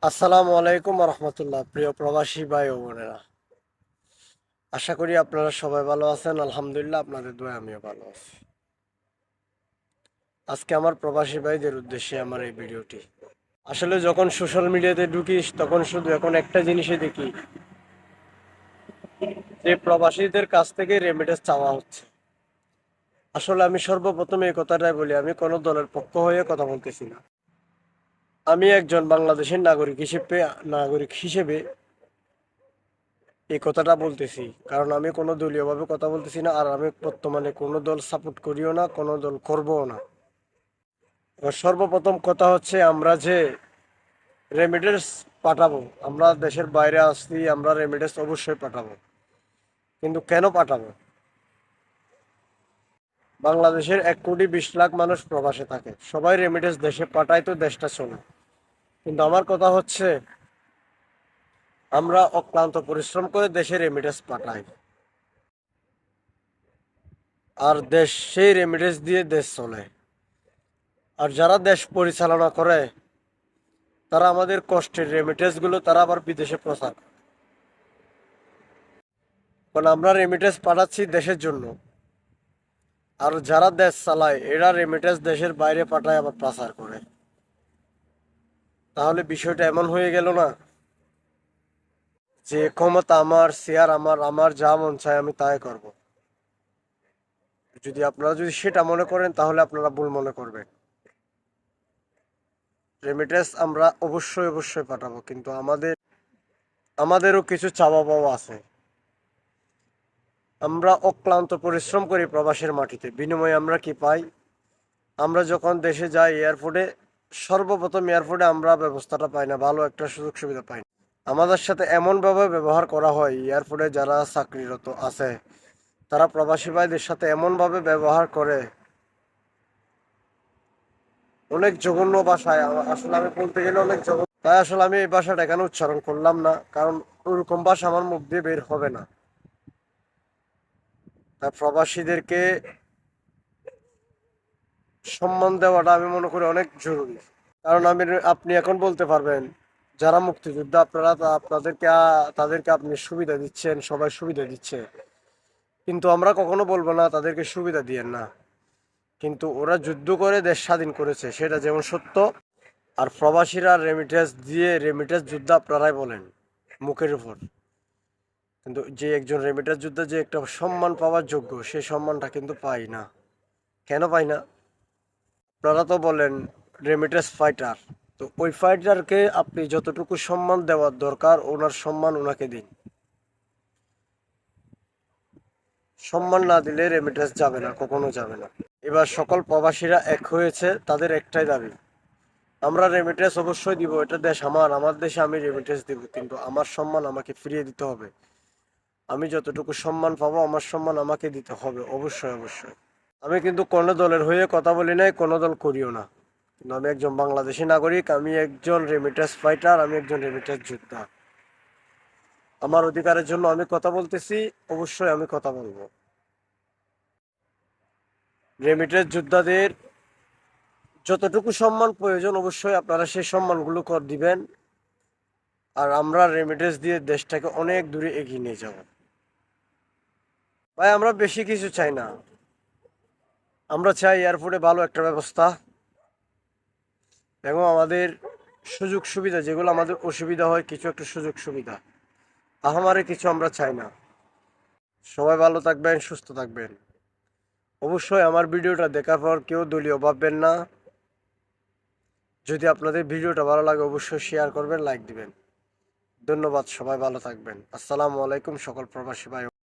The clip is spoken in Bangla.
আসসালামু আলাইকুম রহমতুল্লাহ। প্রিয় প্রবাসী ভাই ও বোনেরা, আশা করি আপনারা সবাই ভালো আছেন। আলহামদুলিল্লাহ, আপনাদের দোয়া আমিও ভালো আছি। আজকে আমার প্রবাসী ভাইদের উদ্দেশ্যে আমার এই ভিডিওটি। আসলে যখন সোশ্যাল মিডিয়াতে ঢুকিস তখন শুধু এখন একটা জিনিসই দেখি, যে প্রবাসীদের কাছ থেকে রেমিটেন্স চাওয়া হচ্ছে। আসলে আমি সর্বপ্রথম এই কথাটাই বলি, আমি কোনো দলের পক্ষ হয়ে কথা বলতেছি না। আমি একজন বাংলাদেশের নাগরিক হিসেবে এই কথাটা বলতেছি, কারণ আমি কোনো দলীয়ভাবে কথা বলতেছি না, আর আমি বর্তমানে কোনো দল সাপোর্ট করিও না, কোনো দল করবও না। এবার সর্বপ্রথম কথা হচ্ছে, আমরা যে রেমিটেন্স পাঠাবো, আমরা দেশের বাইরে আসছি, আমরা রেমিটেন্স অবশ্যই পাঠাবো। কিন্তু কেন পাঠাবো? বাংলাদেশের 1,20,00,000 মানুষ প্রবাসে থাকে, সবাই রেমিটেন্স দেশে পাঠায় তো দেশটা চলে। কিন্তু আমার কথা হচ্ছে, আমরা অক্লান্ত পরিশ্রম করে দেশে রেমিটেন্স পাঠাই, আর দেশ সেই রেমিটেন্স দিয়ে দেশ চলে। আর যারা দেশ পরিচালনা করে, তারা আমাদের কষ্টের রেমিটেন্স গুলো তারা আবার বিদেশে প্রচার করে। কারণ আমরা রেমিটেন্স পাঠাচ্ছি দেশের জন্য, আর যারা দেশ চালায় এরা রেমিটেন্স দেশের বাইরে পাঠায় আবার প্রচার করে। তাহলে বিষয়টা এমন হয়ে গেল না, যে ক্ষমতা আমার, শেয়ার আমার, আমার যা মন চায় আমি তাই করব। যদি আপনারা সেটা মনে করেন, তাহলে আপনারা ভুল মনে করবেন। রেমিটেন্স আমরা অবশ্যই অবশ্যই পাঠাবো, কিন্তু আমাদেরও কিছু চাওয়া পাওয়া আছে। আমরা অক্লান্ত পরিশ্রম করি প্রবাসের মাটিতে, বিনিময়ে আমরা কি পাই? আমরা যখন দেশে যাই এয়ারপোর্টে, সর্বপ্রথম এয়ারপোর্টে আমরা ব্যবস্থাটা পাই না, ভালো একটা সুযোগ সুবিধা পাই না। আমাদের সাথে এমনভাবে ব্যবহার করা হয়, এয়ারপোর্টে যারা চাকরিরত আছে তারা প্রবাসী ভাইদের সাথে এমনভাবে ব্যবহার করে, অনেক জঘন্য ভাষায়। আসলে আমি বলতে গেলে অনেক জঘন্য, তাই আসলে আমি এই ভাষাটা এখানে উচ্চারণ করলাম না, কারণ ওরকম ভাষা আমার মুখ দিয়ে বের হবে না। তাই প্রবাসীদেরকে সম্মান দেওয়াটা আমি মনে করি অনেক জরুরি। কারণ আপনি এখন বলতে পারবেন, যারা মুক্তিযোদ্ধা আপনারা তাদেরকে আপনি সুবিধা দিচ্ছেন, সবাই সুবিধা দিচ্ছে, কিন্তু আমরা কখনো বলবো না তাদেরকে সুবিধা দিয়েন না। কিন্তু ওরা যুদ্ধ করে দেশ স্বাধীন করেছে, সেটা যেমন সত্য। আর প্রবাসীরা রেমিটেন্স যুদ্ধ আপনারাই বলেন মুখের উপর, কিন্তু যে একজন রেমিটেন্স যুদ্ধে যে একটা সম্মান পাওয়ার যোগ্য, সেই সম্মানটা কিন্তু পাই না। কেন পাই না? আপনারা তো বলেন রেমিটেন্স ফাইটার, তো ওই ফাইটারকে আপনি যতটুকু সম্মান দেওয়ার দরকার, ওনার সম্মান ওনাকে দিন। সম্মান না দিলে রেমিটেন্স যাবে না, কখনো যাবে না। এবার সকল প্রবাসীরা এক হয়েছে, তাদের একটাই দাবি, আমরা রেমিটেন্স অবশ্যই দিব, এটা দেশ আমার, আমার দেশে আমি রেমিটেন্স দিব, কিন্তু আমার সম্মান আমাকে ফিরিয়ে দিতে হবে। আমি যতটুকু সম্মান পাবো, আমার সম্মান আমাকে দিতে হবে, অবশ্যই অবশ্যই। আমি কিন্তু কোনো দলের হয়ে কথা বলি নাই, কোনো দল করিও না, কিন্তু আমি একজন বাংলাদেশী নাগরিক, আমি একজন রেমিটেন্স ফাইটার, আমি একজন রেমিটেন্স যোদ্ধা। আমার অধিকারের জন্য আমি কথা বলতেছি, অবশ্যই আমি কথা বলবো। রেমিটেন্স যোদ্ধাদের যতটুকু সম্মান প্রয়োজন, অবশ্যই আপনারা সেই সম্মানগুলো কর দিবেন। আর আমরা রেমিটেন্স দিয়ে দেশটাকে অনেক দূরে এগিয়ে নিয়ে যাব। ভাই, আমরা বেশি কিছু চাই না। আমরা চাই এয়ারপোর্টে ভালো একটা ব্যবস্থা, এবং আমাদের সুযোগ সুবিধা, যেগুলো আমাদের অসুবিধা হয়, কিছু একটা সুযোগ সুবিধা, আহামরি কিছু আমরা চাই না। সবাই ভালো থাকবেন, সুস্থ থাকবেন। অবশ্যই আমার ভিডিওটা দেখার পর কেউ দলীয় ভাববেন না। যদি আপনাদের ভিডিওটা ভালো লাগে, অবশ্যই শেয়ার করবেন, লাইক দিবেন। ধন্যবাদ, সবাই ভালো থাকবেন। আসসালামু আলাইকুম সকল প্রবাসী ভাই।